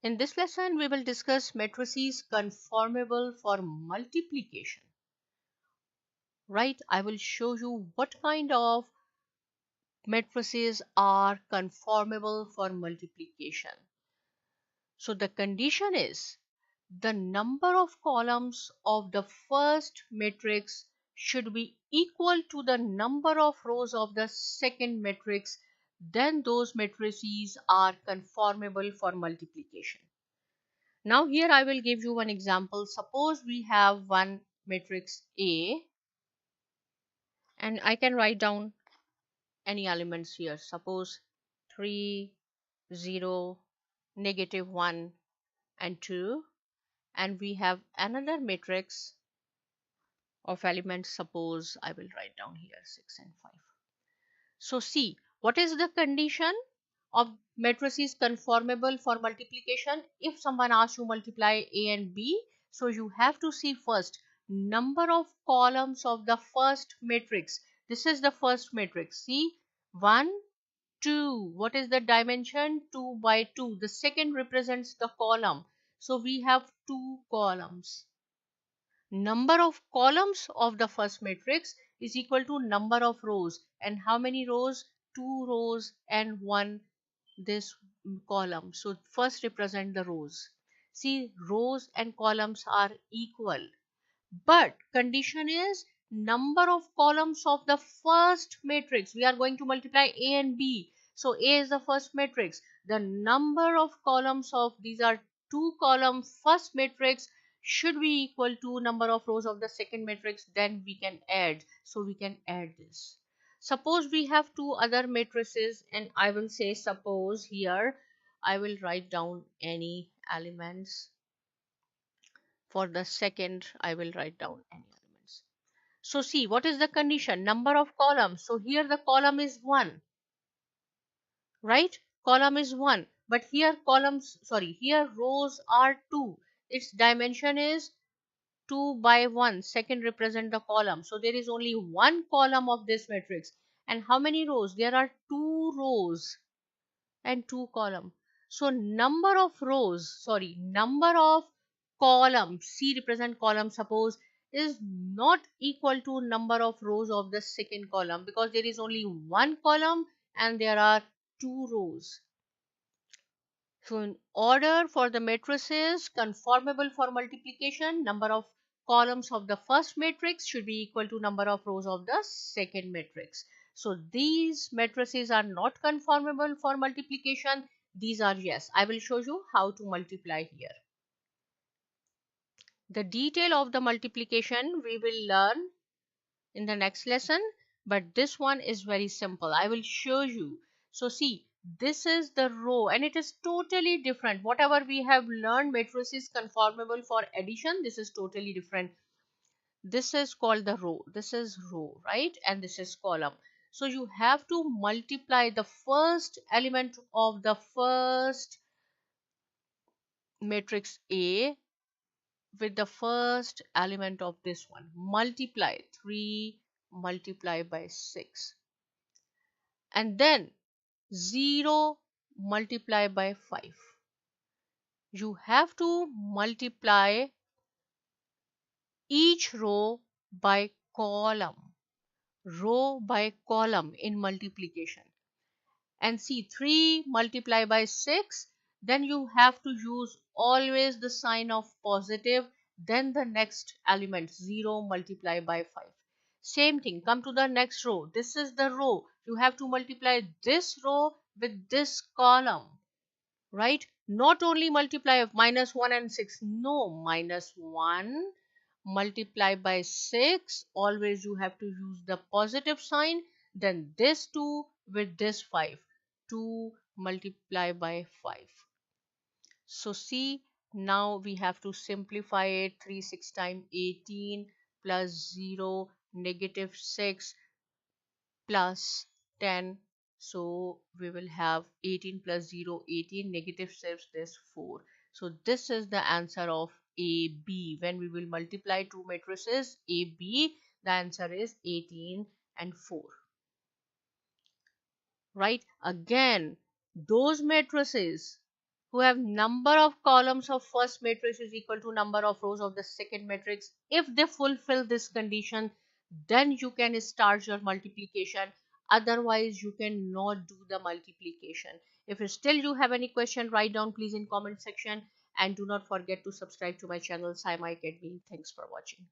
In this lesson, we will discuss matrices conformable for multiplication. Right? I will show you what kind of matrices are conformable for multiplication. So the condition is the number of columns of the first matrix should be equal to the number of rows of the second matrix. Then those matrices are conformable for multiplication. Now here I will give you one example. Suppose we have one matrix A and I can write down any elements here. Suppose 3, 0, -1 and 2, and we have another matrix of elements. Suppose I will write down here 6 and 5. So see, what is the condition of matrices conformable for multiplication? If someone asks you multiply A and B, so you have to see first number of columns of the first matrix. This is the first matrix. See, 1, 2. What is the dimension? 2 by 2. The second represents the column. So we have 2 columns. Number of columns of the first matrix is equal to number of rows. And how many rows? 2 rows and 1 this column. So first represent the rows. See, rows and columns are equal. But condition is number of columns of the first matrix. We are going to multiply A and B. So A is the first matrix. The number of columns of these are 2 column first matrix should be equal to number of rows of the second matrix. Then we can add. So we can add this. Suppose we have 2 other matrices, and I will say suppose here I will write down any elements. For the second, I will write down any elements. So see, what is the condition? Number of columns. So here the column is 1. Right? Column is 1. But here here rows are 2. Its dimension is 2 by 1. Second represent the column. So there is only one column of this matrix. And how many rows? There are 2 rows and 2 column. So number of columns, C represent column, suppose, is not equal to number of rows of the second column, because there is only one column and there are 2 rows. So in order for the matrices conformable for multiplication, number of columns of the first matrix should be equal to number of rows of the second matrix. So these matrices are not conformable for multiplication. These are yes. I will show you how to multiply here. The detail of the multiplication we will learn in the next lesson, but this one is very simple. I will show you. So see, this is the row and it is totally different. Whatever we have learned matrices conformable for addition, this is totally different. This is called the row. This is row, right? And this is column. So you have to multiply the first element of the first matrix A with the first element of this one. Multiply 3 multiplied by 6. And then 0 multiplied by 5. You have to multiply each row by column. Row by column in multiplication. And see, 3 multiplied by 6. Then you have to use always the sign of positive. Then the next element 0 multiplied by 5. Same thing, come to the next row. This is the row. You have to multiply this row with this column. Right? Not only multiply of -1 and 6. No, -1 multiplied by 6. Always you have to use the positive sign. Then this 2 with this 5. 2 multiplied by 5. So see, now we have to simplify it. 3 6 times 18 plus 0 -6 plus 10. So we will have 18 plus 0 18 -6 this 4. So this is the answer of AB. When we will multiply two matrices AB, the answer is 18 and 4. Right? Again, those matrices who have number of columns of first matrix is equal to number of rows of the second matrix. If they fulfill this condition, then you can start your multiplication. Otherwise, you cannot do the multiplication. If still you have any question, write down please in comment section, and do not forget to subscribe to my channel, Saima Academy. Thanks for watching.